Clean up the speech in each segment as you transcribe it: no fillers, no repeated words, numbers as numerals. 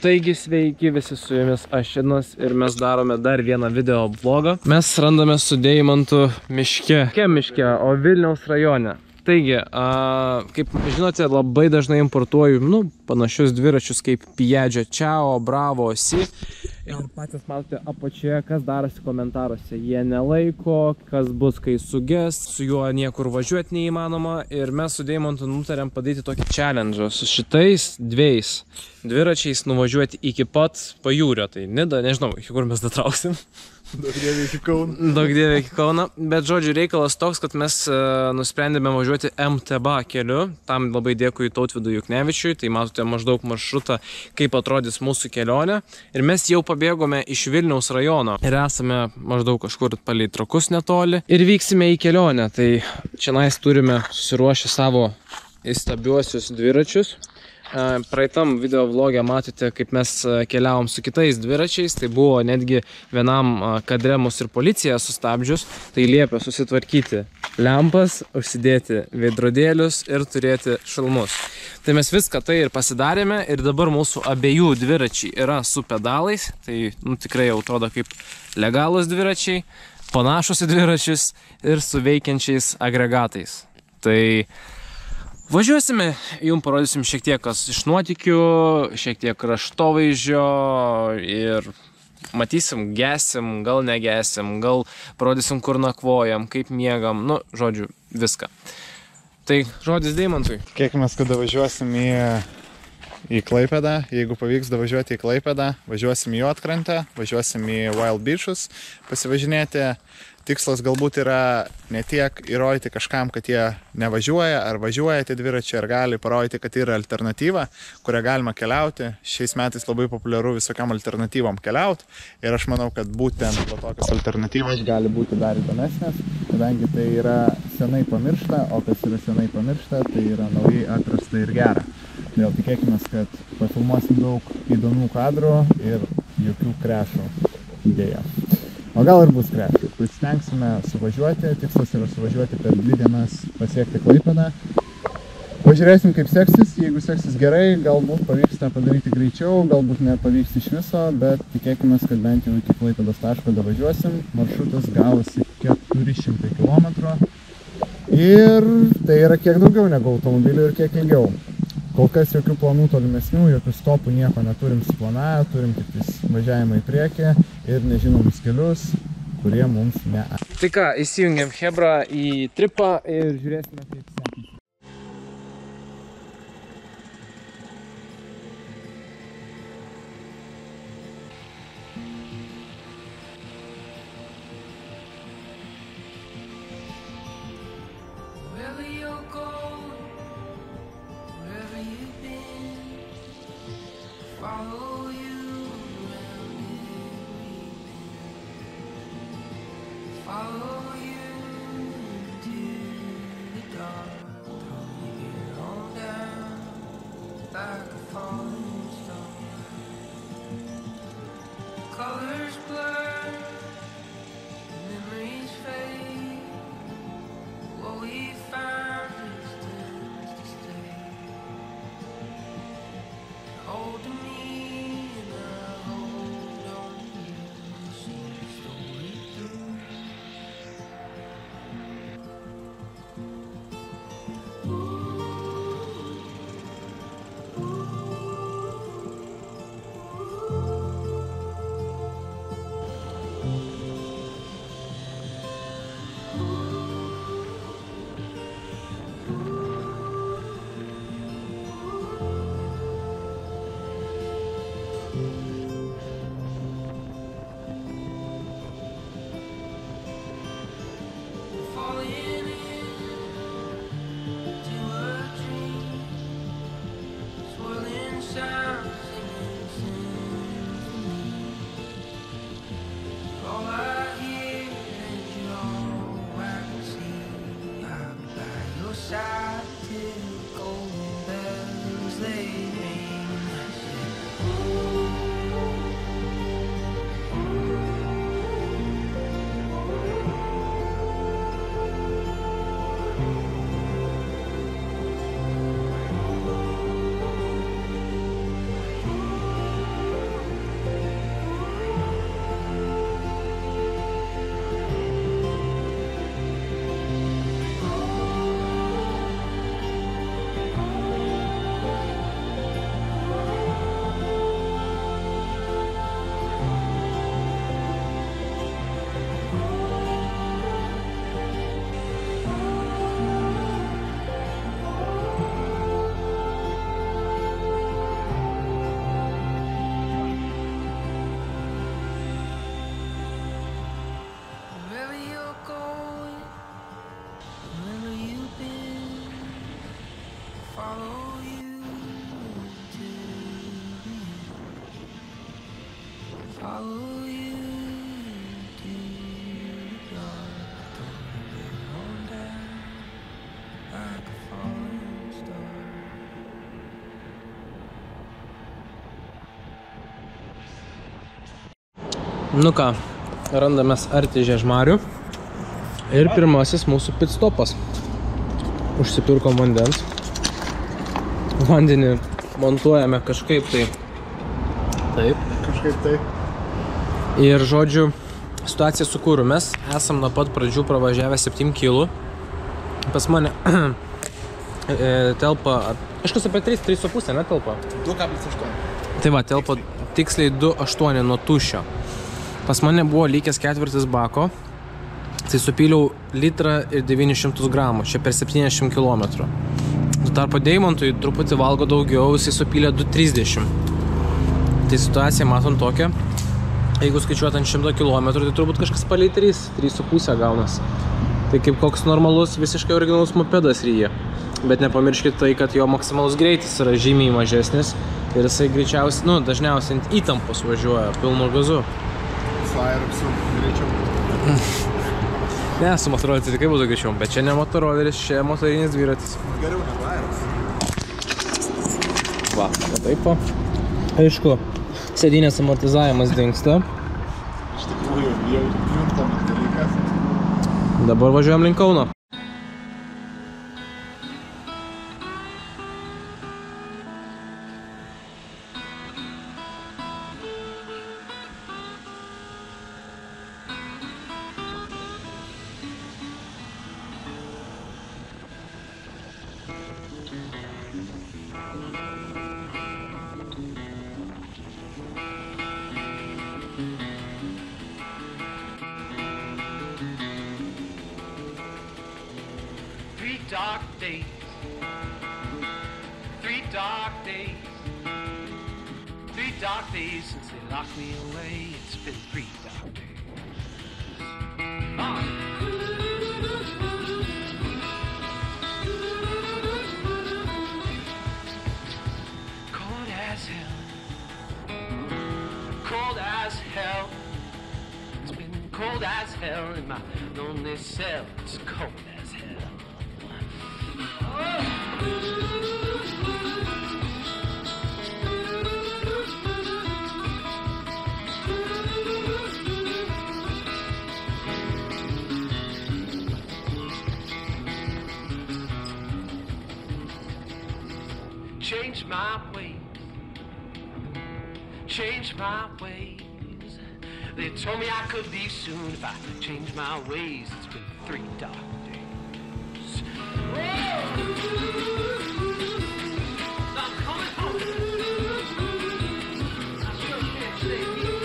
Taigi sveiki visi, su jumis aš Ednas ir mes darome dar vieną video vlogą. Mes randame su Deimantu miške. Kokiam miške, o Vilniaus rajone. Taigi, kaip žinote, labai dažnai importuoju panašius dviračius kaip Piaggio Ciao, Bravo, Si. Ir patys matote apačioje, kas darosi komentaruose. Jie nelaiko, kas bus, kai suges, su juo niekur važiuoti neįmanoma. Ir mes su Deimantu nutarėm padaryti tokį challenge su šitais dviejais dviračiais nuvažiuoti iki pat pajūrio. Tai Nida, nežinau, iki kur mes datrauksim. Daug dievė iki Kauno. Daug dievė iki Kauno. Bet žodžiu, reikalas toks, kad mes nusprendėme važiuoti MTB keliu. Tam labai dėkui Tautvidui Juknevičiui. Tai matote maždaug maršrutą, kaip atrodys mūsų kelionė. Ir mes jau pabėgome iš Vilniaus rajono. Ir esame maždaug kažkur palei Trakus netoli. Ir vyksime į kelionę. Tai čia turime susiruošę savo įstabiuosius dviračius. Praeitam video vlogė matėte, kaip mes keliavom su kitais dviračiais. Tai buvo netgi vienam kadre mus ir policija sustabdžius. Tai liepė susitvarkyti lempas, užsidėti veidrodėlius ir turėti šalmus. Tai mes viską tai ir pasidarėme ir dabar mūsų abiejų dviračiai yra su pedalais. Tai tikrai jau atrodo kaip legalūs dviračiai, panašus į dviračius ir su veikiančiais agregatais. Tai važiuosime, jums parodysim šiek tiek kas iš nuotykių, šiek tiek kraštovaizdžio ir matysim, gesim, gal negesim, gal parodysim, kur nakvojam, kaip miegam, žodžiu, viską. Tai žodis Deimantui. Kiekimės, kada važiuosim į Klaipėdą, jeigu pavyks davažiuoti į Klaipėdą, važiuosim į Juodkrantę, važiuosim į Wild Beachus pasivažinėti. Tikslas galbūt yra ne tiek įrodyti kažkam, kad jie nevažiuoja ar važiuoja tie dviračiai, ar gali parodyti, kad yra alternatyva, kurią galima keliauti. Šiais metais labai populiaru visokiam alternatyvom keliauti ir aš manau, kad būtent tokios alternatyvos gali būti dar įdomesnės, kadangi tai yra senai pamiršta, o kas yra senai pamiršta, tai yra naujai atrasta ir gera. Todėl tikėkime, kad pafilmuosim daug įdomių kadrų ir jokių krešų idėja. O gal ir bus krešų. Pasitengsime suvažiuoti, tikslas yra suvažiuoti per 2 dienas pasiekti Klaipėdą. Pažiūrėsim, kaip seksis. Jeigu seksis gerai, galbūt pavyks tą padaryti greičiau, galbūt nepavyks iš viso, bet tikėkime, kad bent jau iki Klaipėdos taško davažiuosim. Maršrutas gavosi 400 km. Ir tai yra kiek daugiau negu automobilių ir kiek ilgiau. Kol kas jokių planų tolimesnių, jokių stopų, nieko neturim suplanavę, turim tik važiavimą į priekį ir nežinomus kelius, kurie mums ne. Tai ką, įsijungiam Hebrą į tripą ir žiūrėsime, kaip sekasi. Follow you around every bend. Follow you into the dark. Till you get on down like a falling star. Colors blur, memories fade. What we found is tends to stay. Hold me. follow you to the dark. Don't hold down like a falling star. Nu ką, randamės arti Žiežmarių ir pirmasis mūsų pitstopas. Užsipirkom vandens. Vandenį montuojame kažkaip tai. Taip. Kažkaip taip. Ir žodžiu, situacija su kuru. Mes esam nuo pat pradžių pravažiavę 7 kg. Pas mane telpa, kažkas apie 3,5 netelpa. 2,8. Tai va, telpa tiksliai 2,8 nuo tuščio. Pas mane buvo lykęs 4 bako, tai supyliau litrą ir 900 gramų, čia per 70 km. Tuo tarpu Deimantui truputį valgo daugiau, jisai supylė 2,30. Tai situacija matom tokia, jeigu skaičiuot ant 100 km, tai turbūt kažkas palei 3,5 gaunas. Tai kaip koks normalus, visiškai originalus mopedas ryja. Bet nepamirškit tai, kad jo maksimalus greitis yra žymiai mažesnis ir jisai greičiausiai, nu, dažniausiai ant įtampos važiuoja pilnu gazu. Slairopsiu greičiau. Ne, su motoroleris tikrai būtų greičiau, bet čia ne motoroleris, čia motorinis dviratis. Geriau negu aeros. Va, taip. Aišku, sėdynės amortizavimas dingsta. Iš tikrųjų, jau juntamas dalykas. Dabar važiuojam link Kauno. Dark days, 3 dark days, 3 dark days since they locked me away. It's been 3 dark days. Cold as hell, cold as hell. It's been cold as hell in my lonely cell. It's cold as hell. Change my ways, change my ways. They told me I could leave soon if I change my ways. It's been 3 dark days. I'm coming home. I sure can't stay here.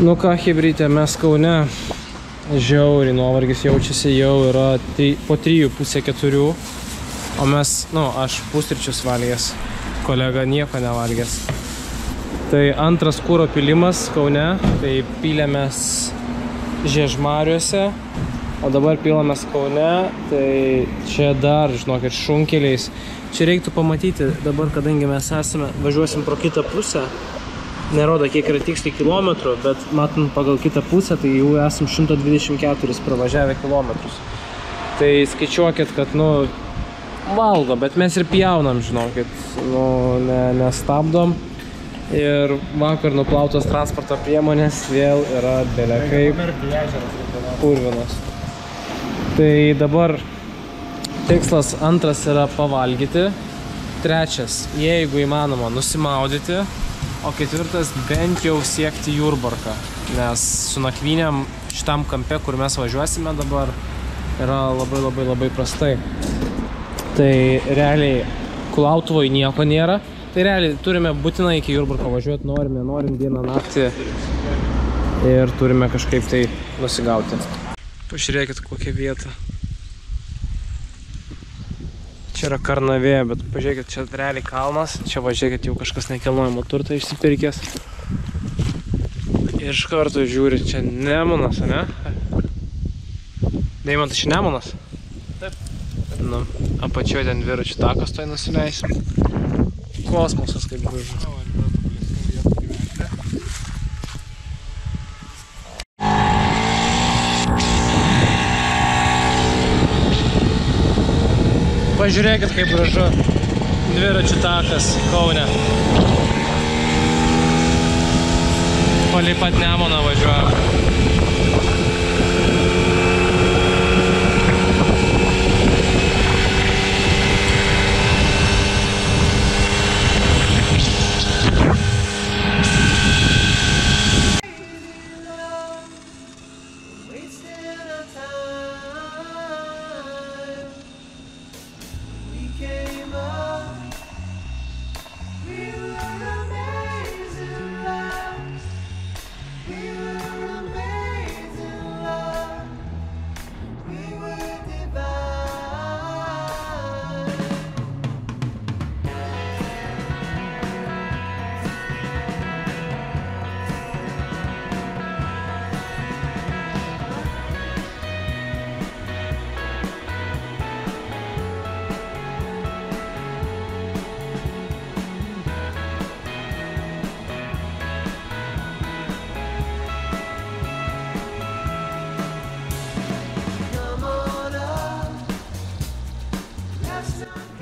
Nu ką, chebrytė, mes Kaune žiauriai nuovargis jaučiasi, jau yra po 3:30–4, o mes, aš pusryčius valgęs, kolega nieko nevalgęs. Tai antras kuro pilimas Kaune, tai pylėmės Žiežmariuose, o dabar pilamės Kaune, tai čia dar, žinokit, šunkeliais. Čia reiktų pamatyti, dabar, kadangi mes važiuosim pro kitą pusę, nerodo, kiek yra tiksliai kilometrų, bet matant pagal kitą pusę, tai jau esam 124 pravažiavę kilometrus. Tai skaičiuokit, kad, valgo, bet mes ir pjaunam, žinokit, nestabdom. Ir vakar nuplautos transporto priemonės vėl yra belekai purvinos. Tai dabar tikslas antras yra pavalgyti, trečias, jeigu įmanoma, nusimaudyti, o ketvirtas bent jau siekti Jurbarką, nes su nakvynėm šitam kampe, kur mes važiuosime dabar, yra labai prastai. Tai realiai Kulautuvoje nieko nėra, tai realiai turime būtinai iki Jurbarko važiuoti, norim dieną naktį ir turime kažkaip tai nusigauti. Pažiūrėkit kokią vietą. Čia yra Karnavė, bet pažiūrėkit, čia realiai kalnas, čia važiuokit jau kažkas nekilnojamo turtą išsipirkęs. Ir iš karto žiūri, čia Nemunas, ne? Deimantas, čia Nemunas? Taip. Nu, apačioje ten dviračių takas tai nusileisim. Kosmosas kaip gražu. Pažiūrėkit kaip gražu dviračių takas Kaune. Palei pat Nemuną važiuoja.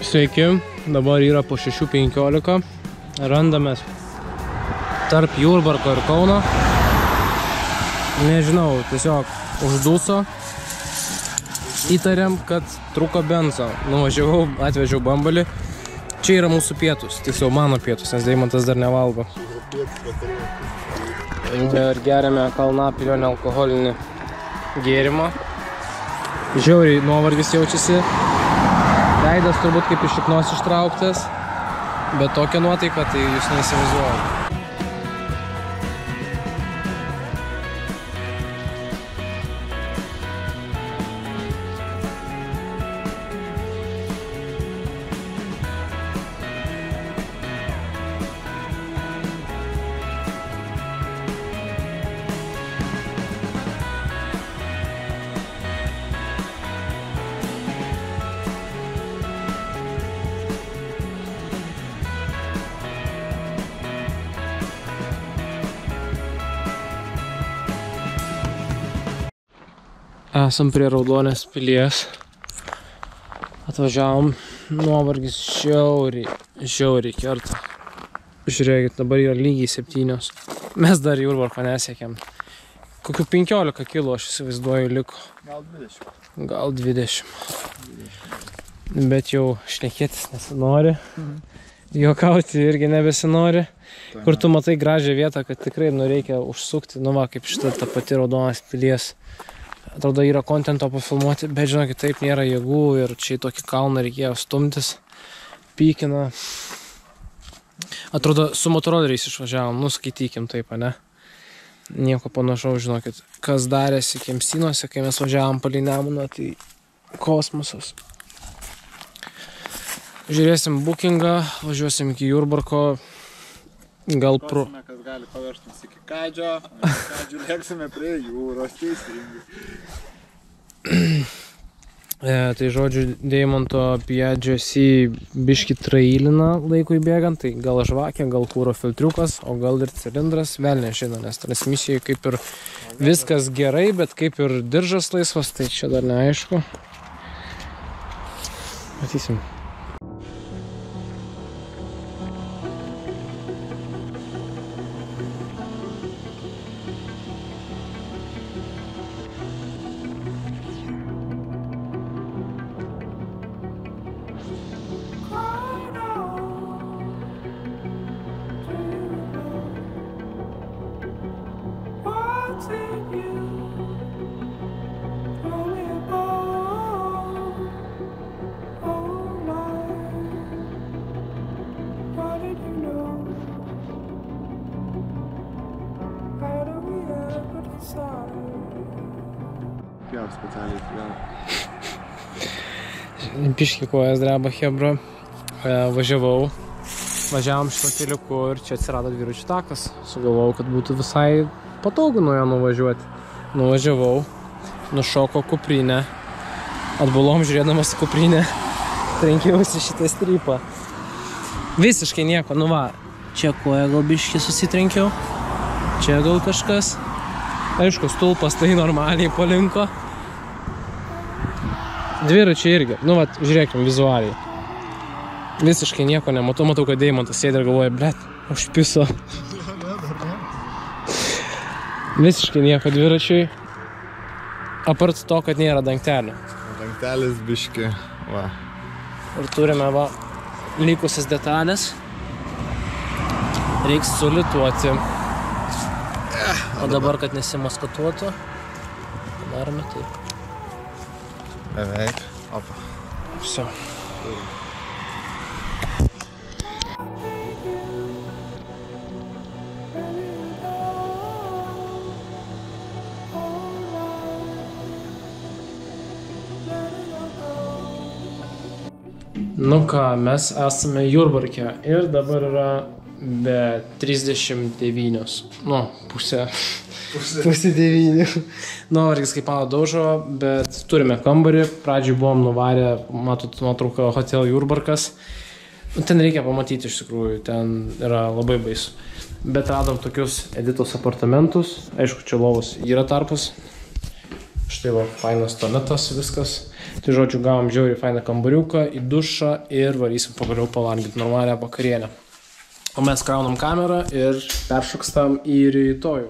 Sveiki, dabar yra po 6:15, randamės tarp Jurbarko ir Kauno. Nežinau, tiesiog uždūso. Įtariam, kad trūko benzo. Nuvažiavau, atvežiau bambalį. Čia yra mūsų pietus, tiksliau mano pietus, nes Deimantas dar nevalgo. Ir geriame Kalnapilio nealkoholinį gėrimą. Žiauriai nuovargis jaučiasi. Veidas turbūt kaip iš šiknos ištrauktas, bet tokia nuotaika, tai jūs neįsivaizduojate. Esam prie Raudonės pilies. Atvažiavom, nuovargis žiauriai kerta. Žiūrėkit, dabar yra lygiai 7. Mes dar Jurbarko nesiekėm. Kokių 15 kilų aš įsivaizduoju liko. Gal 20. Bet jau šnekėtis nesinori. Juokauti irgi nebesinori. Kur tu matai gražią vietą, kad tikrai reikia užsukti. Nu va, kaip šita ta pati Raudonės pilies. Atrodo, yra kontento pafilmuoti, bet žinokit, taip nėra jėgų ir čia į tokį kalną reikėjo stumtis. Pykina. Atrodo, su motoroleriais išvažiavom, nuskaitykim taip, ne? Nieko panašaus, žinokit. Kas darėsi Kemsynuose, kai mes važiavom palei Nemuną, tai kosmosas. Žiūrėsim bookingą, važiuosim iki Jurbarko. Gal pro... Kas gali pavežtis iki Kadžio, Kadžių lėksime prie jūros, teisingai. Tai žodžiu, Deimanto Piadžiusi biškį trailina laikui bėgant, tai gal žvakė, gal kūro filtriukas, o gal ir cilindras, vėl nežino, nes transmisijoje kaip ir viskas gerai, bet kaip ir diržas laisvas, tai čia dar neaišku. Matysim. Pjauk specialiai, pjauk. Biški kojas dreba, hebra. Važiavau. važiavom šito keliuku ir čia atsirado dviračių takas. Sugalvojau, kad būtų visai patogu nuo jo nuvažiuoti. Nuvažiavau, nušoko kuprinę, atbulom žiūrėdamas kuprinę, trenkiausi šitą strypą. Visiškai nieko, nu va, čia koja gal biškį susitrenkiau, čia gal kažkas. Aišku, stulpas tai normaliai palinko. Dviračiai irgi, nu va, žiūrėkim vizualiai. Visiškai nieko nematau, matau, kad Deimantas sėdė ir galvoja, blet, užpiso. Visiškai nieko dviračiai. Apart to, kad nėra dangtelio. Dangtelis biški, va. Ir turime, va, likusias detalės. Reiks sulituoti. O dabar, kad nesimaskatuotų, darome taip. Beveik. Opa. Viso. Nu ką, mes esame Jurbarke ir dabar yra be 39. Nu, pusė 9. Nuovargis kaip mano daužo, bet turime kambarį. Pradžiai buvom nuvarę, matot nuotrauką Hotel Jurbarkas. Ten reikia pamatyti iš tikrųjų, ten yra labai baisu. Bet radom tokius Editos apartamentus. Aišku, čia lovos yra tarpas. Štai va, fainas tualetas, viskas. Tai žodžiu, gavom žiauriai fainą kambariuką, į dušą ir varysim pagaliau pavalgyti normalią vakarienę. O mes kraunam kamerą ir peršokstam į rytojų.